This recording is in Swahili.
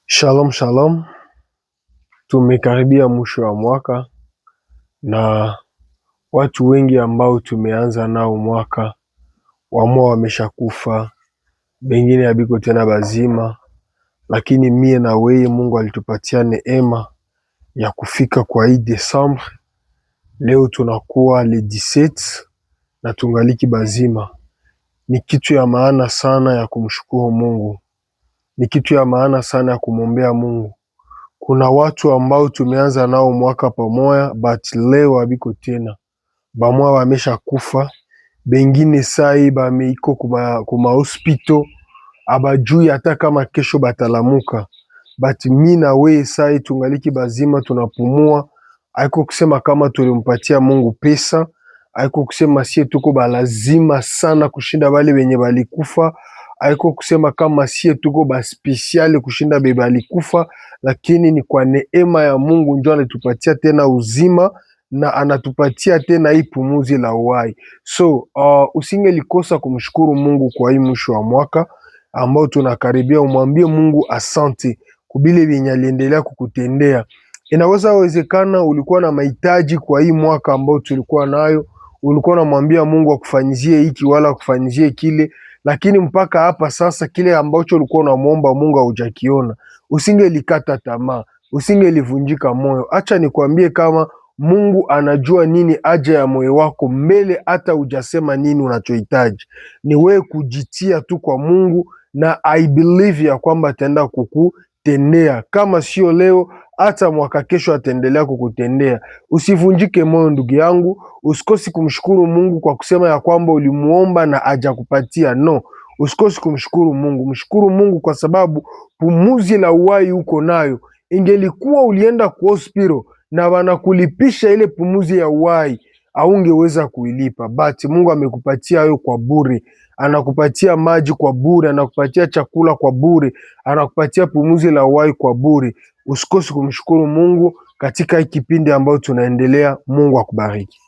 Shalom shalom, tumekaribia mwisho wa mwaka na watu wengi ambao tumeanza nao mwaka wamwa wameshakufa, bengine habiko tena bazima, lakini mie na weye Mungu alitupatia neema ya kufika kwa hii Desembre. Leo tunakuwa le 17 na tungaliki bazima. Ni kitu ya maana sana ya kumshukuru Mungu, ni kitu ya maana sana ya kumwombea Mungu. Kuna watu ambao tumeanza nao mwaka pamoja, but leo habiko tena, bamwa wamesha kufa, bengine sai bameiko kuma hospital, abajui hata kama kesho batalamuka. But mi na we sai tungaliki bazima, tunapumua. Haiko kusema kama tulimpatia Mungu pesa, haiko kusema sie tuko balazima sana kushinda wale wenye balikufa, haiko kusema kama sie tuko baspesiali kushinda bebe balikufa, lakini ni kwa neema ya Mungu ndio anatupatia tena uzima na anatupatia tena hii pumuzi la uhai. So usingelikosa kumshukuru Mungu kwa hii mwisho wa mwaka ambao tunakaribia. Umwambie Mungu asante kubile vyenye aliendelea kukutendea. Inaweza wezekana ulikuwa na mahitaji kwa hii mwaka ambao tulikuwa nayo, ulikuwa unamwambia Mungu akufanyizie hiki wala akufanyizie kile, lakini mpaka hapa sasa kile ambacho ulikuwa unamwomba Mungu haujakiona. Usingelikata tamaa, usingelivunjika moyo. Acha nikwambie kama Mungu anajua nini haja ya moyo wako mbele hata hujasema nini unachohitaji. Ni wewe kujitia tu kwa Mungu na I believe ya kwamba ataenda kukutendea. Kama sio leo, hata mwaka kesho ataendelea kukutendea. Usivunjike moyo ndugu yangu, usikosi kumshukuru Mungu kwa kusema ya kwamba ulimuomba na hajakupatia. No, usikosi kumshukuru Mungu. Mshukuru Mungu kwa sababu pumuzi la uhai uko nayo. Ingelikuwa ulienda kwa hospital na wanakulipisha ile pumuzi ya uhai, haungeweza kuilipa, but Mungu amekupatia hayo kwa bure. Anakupatia maji kwa bure, anakupatia chakula kwa bure, anakupatia pumuzi la uhai kwa bure. Usikosi kumshukuru Mungu katika hii kipindi ambayo tunaendelea. Mungu akubariki.